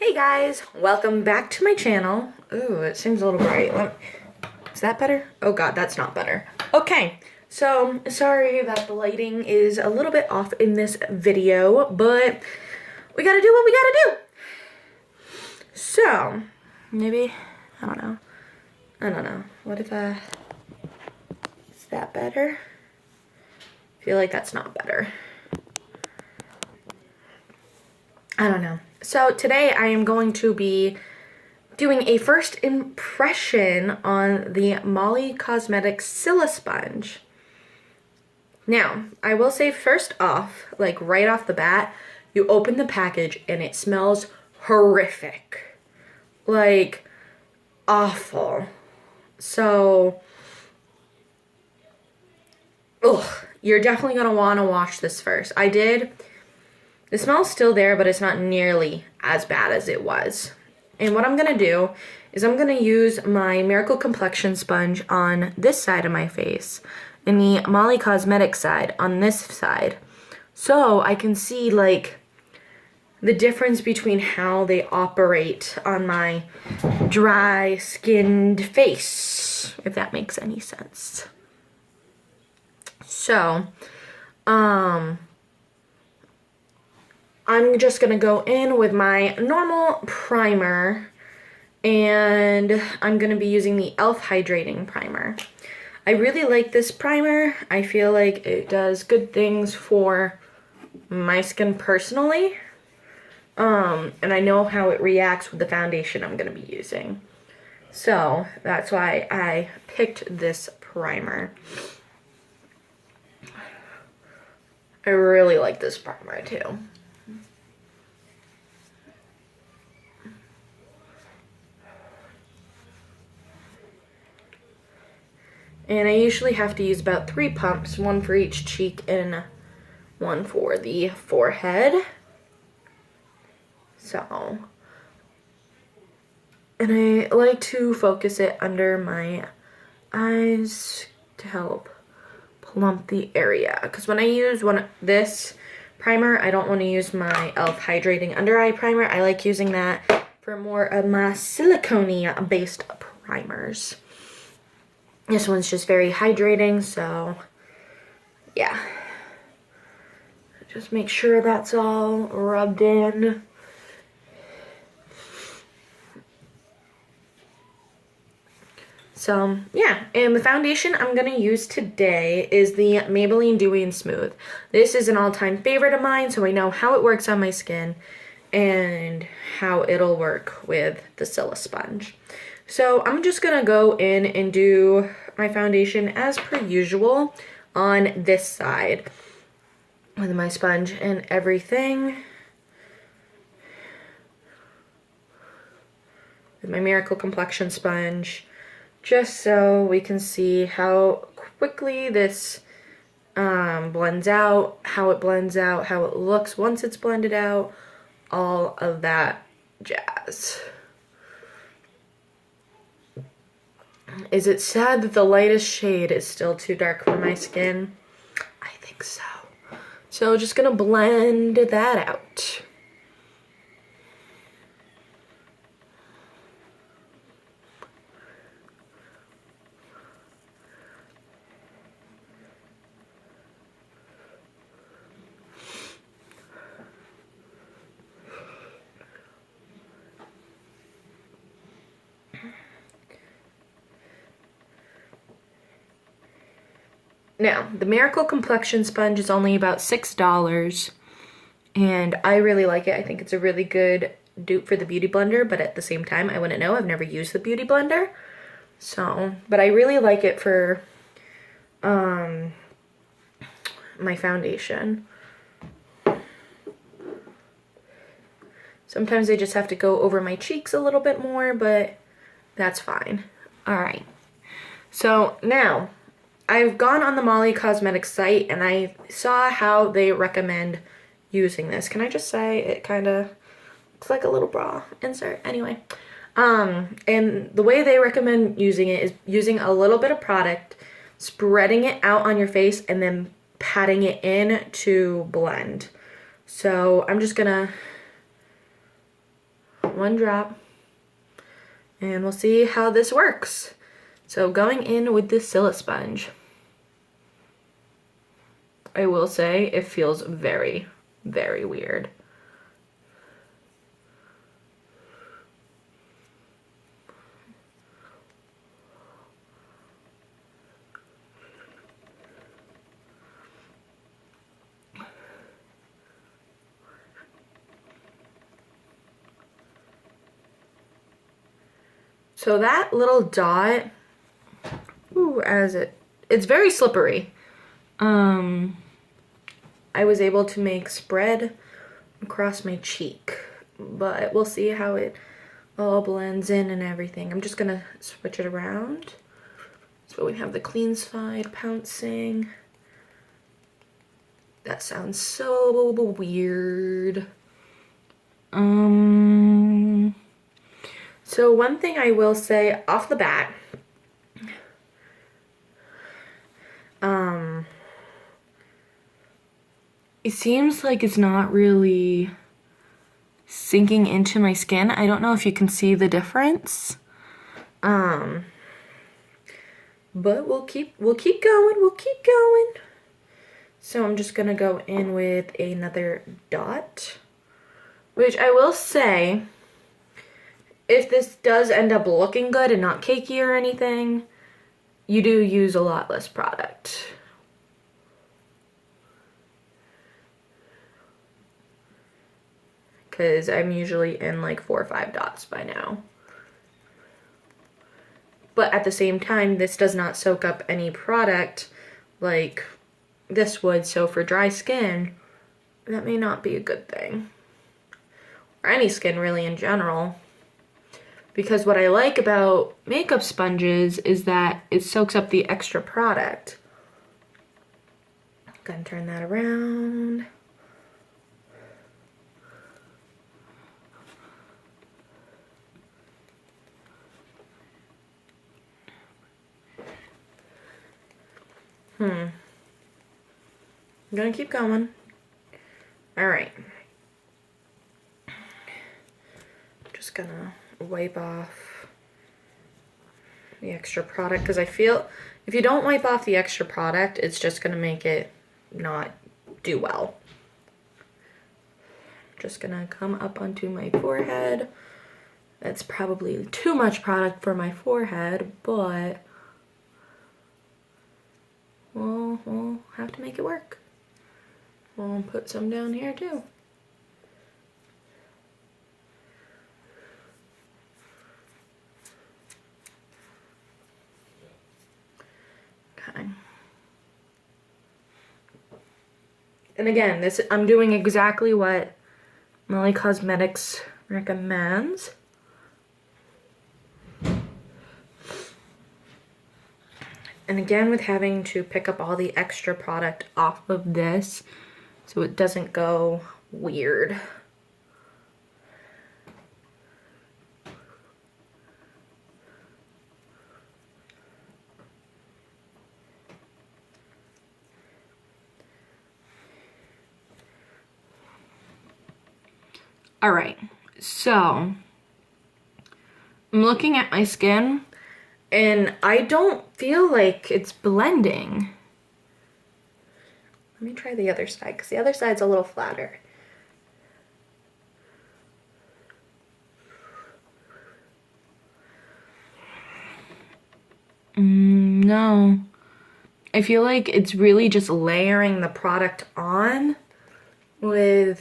Hey guys, welcome back to my channel. Ooh, it seems a little bright. Is that better? Oh god, that's not better. Okay, so sorry that the lighting is a little bit off in this video, but we gotta do what we gotta do. So, maybe, I don't know. What if is that better? I feel like that's not better. I don't know. So today I am going to be doing a first impression on the Molly Cosmetics Silisponge. Now, I will say first off, like right off the bat, you open the package and it smells horrific. Like, awful. So, you're definitely gonna wanna wash this first. I did. The smell's still there, but it's not nearly as bad as it was. And what I'm gonna do is I'm gonna use my Miracle Complexion Sponge on this side of my face and the Molly Cosmetics side on this side. So I can see like the difference between how they operate on my dry skinned face, if that makes any sense. So, I'm just gonna go in with my normal primer and I'm gonna be using the e.l.f. Hydrating Primer. I really like this primer. I feel like it does good things for my skin personally. And I know how it reacts with the foundation I'm gonna be using. So that's why I picked this primer. I really like this primer too. And I usually have to use about 3 pumps, one for each cheek and one for the forehead. So, and I like to focus it under my eyes to help plump the area. Because when I use this primer, I don't want to use my e.l.f. Hydrating Under Eye Primer. I like using that for more of my silicone-based primers. This one's just very hydrating, so yeah. Just make sure that's all rubbed in. So yeah, and the foundation I'm gonna use today is the Maybelline Dewy and Smooth. This is an all-time favorite of mine, so I know how it works on my skin and how it'll work with the Silisponge. So I'm just gonna go in and do my foundation as per usual on this side with my sponge and everything. With my Miracle Complexion Sponge, just so we can see how quickly this blends out, how it blends out, how it looks once it's blended out, all of that jazz. Is it sad that the lightest shade is still too dark for my skin? I think so. So just gonna blend that out. Now, the Miracle Complexion Sponge is only about $6, and I really like it. I think it's a really good dupe for the Beauty Blender, but at the same time, I wouldn't know. I've never used the Beauty Blender. So, but I really like it for my foundation. Sometimes I just have to go over my cheeks a little bit more, but that's fine. All right. So now, I've gone on the Molly Cosmetics site and I saw how they recommend using this. Can I just say it kind of looks like a little bra insert? Anyway, and the way they recommend using it is using a little bit of product, spreading it out on your face, and then patting it in to blend. So I'm just gonna one drop. And we'll see how this works. So going in with the Silisponge. I will say it feels very, very weird. So that little dot, ooh, it's very slippery. I was able to make spread across my cheek, but we'll see how it all blends in and everything. I'm just gonna switch it around. So we have the clean side pouncing. That sounds so weird. So one thing I will say off the bat, it seems like it's not really sinking into my skin. I don't know if you can see the difference. But we'll keep going. So I'm just gonna go in with another dot, which I will say, if this does end up looking good and not cakey or anything, you do use a lot less product. Because I'm usually in like 4 or 5 dots by now. But at the same time, this does not soak up any product like this would, so for dry skin, that may not be a good thing. Or any skin really in general. Because what I like about makeup sponges is that it soaks up the extra product. Gonna turn that around. I'm gonna keep going. All right. Just gonna wipe off the extra product, because I feel if you don't wipe off the extra product, it's just gonna make it not do well. Just gonna come up onto my forehead. That's probably too much product for my forehead, but we'll have to make it work. We'll put some down here too. Okay. And again, I'm doing exactly what Molly Cosmetics recommends. And again, with having to pick up all the extra product off of this so it doesn't go weird. All right, so I'm looking at my skin and I don't feel like it's blending. Let me try the other side, because the other side's a little flatter. No. I feel like it's really just layering the product on and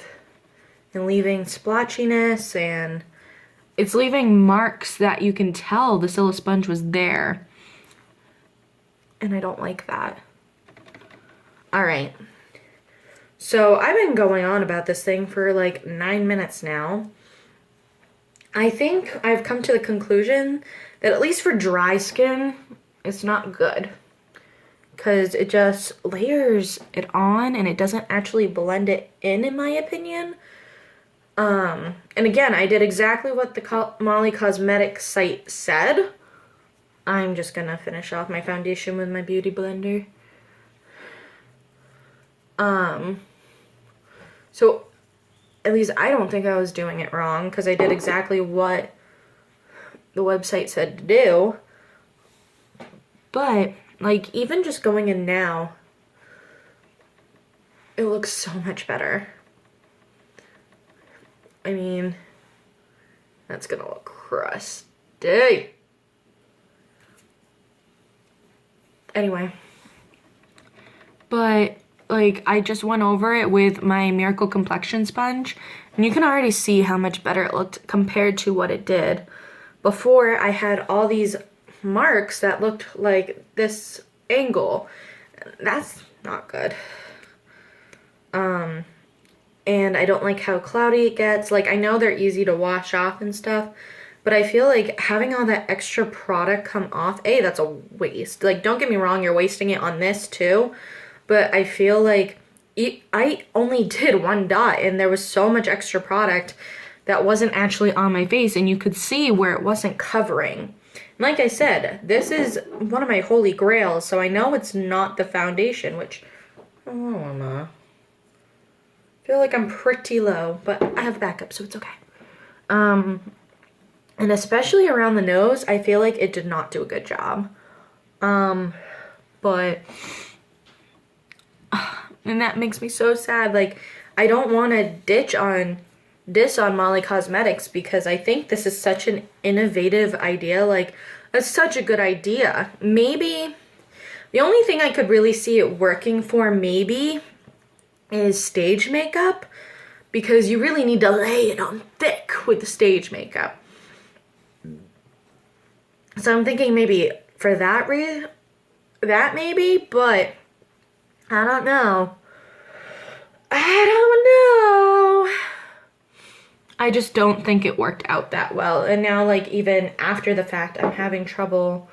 leaving splotchiness, and it's leaving marks that you can tell the Silisponge was there. And I don't like that. All right. So I've been going on about this thing for like 9 minutes now. I think I've come to the conclusion that at least for dry skin, it's not good. Because it just layers it on and it doesn't actually blend it in my opinion. And again, I did exactly what the Molly Cosmetics site said. I'm just gonna finish off my foundation with my beauty blender. So at least I don't think I was doing it wrong because I did exactly what the website said to do. But, like, even just going in now, it looks so much better. I mean, that's gonna look crusty. Anyway. But, like, I just went over it with my Miracle Complexion Sponge, and you can already see how much better it looked compared to what it did. Before, I had all these marks that looked like this angle. That's not good. And I don't like how cloudy it gets. Like, I know they're easy to wash off and stuff, but I feel like having all that extra product come off, that's a waste. Like, don't get me wrong, you're wasting it on this too, but I feel like I only did one dot and there was so much extra product that wasn't actually on my face, and you could see where it wasn't covering. And like I said, this is one of my holy grails, so I know it's not the foundation, which, I don't know. I feel like I'm pretty low, but I have backup, so it's okay. And especially around the nose, I feel like it did not do a good job. But, and that makes me so sad. Like, I don't want to diss on Molly Cosmetics because I think this is such an innovative idea. Like, it's such a good idea. Maybe, the only thing I could really see it working for maybe is stage makeup, because you really need to lay it on thick with the stage makeup. So I'm thinking maybe for that maybe, but I don't know. I just don't think it worked out that well. And now, like, even after the fact, I'm having trouble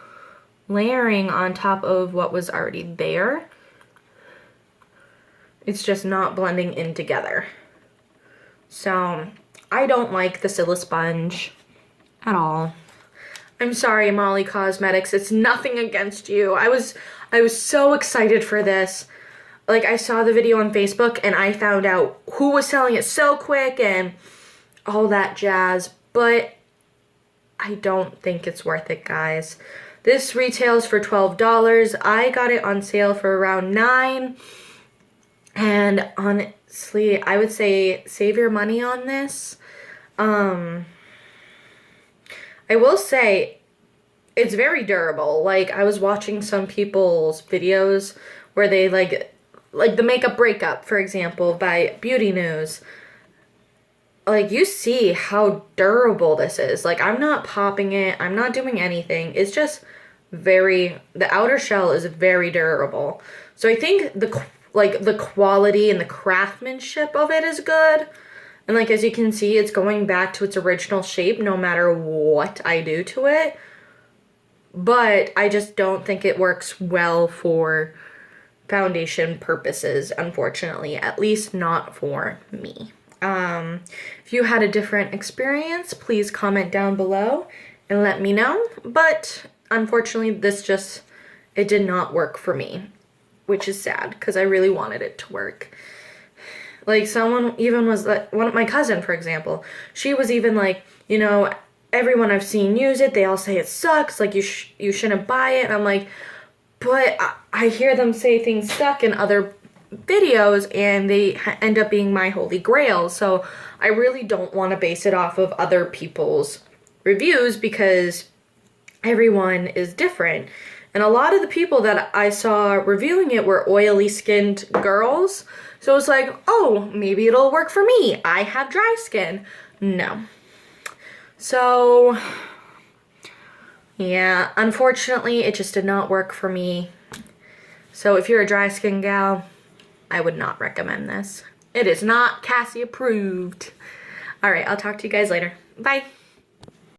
layering on top of what was already there. It's just not blending in together. So, I don't like the Silisponge at all. I'm sorry, Molly Cosmetics. It's nothing against you. I was so excited for this. Like, I saw the video on Facebook and I found out who was selling it so quick and all that jazz. But I don't think it's worth it, guys. This retails for $12. I got it on sale for around $9. And honestly, I would say save your money on this. I will say it's very durable. Like, I was watching some people's videos where they like the makeup breakup, for example, by Beauty News. Like, you see how durable this is. Like, I'm not popping it. I'm not doing anything. It's just the outer shell is very durable. So I think the quality and the craftsmanship of it is good. And, like, as you can see, it's going back to its original shape no matter what I do to it. But I just don't think it works well for foundation purposes, unfortunately. At least not for me. If you had a different experience, please comment down below and let me know. But, unfortunately, it did not work for me. Which is sad, because I really wanted it to work. Like, someone even was like, my cousin, for example, she was even like, you know, everyone I've seen use it, they all say it sucks, like, you shouldn't buy it. And I'm like, but I hear them say things suck in other videos, and they end up being my holy grail. So I really don't want to base it off of other people's reviews, because everyone is different. And a lot of the people that I saw reviewing it were oily skinned girls. So it's like, oh, maybe it'll work for me. I have dry skin. No. So, yeah, unfortunately, it just did not work for me. So if you're a dry skin gal, I would not recommend this. It is not Cassey approved. All right, I'll talk to you guys later. Bye.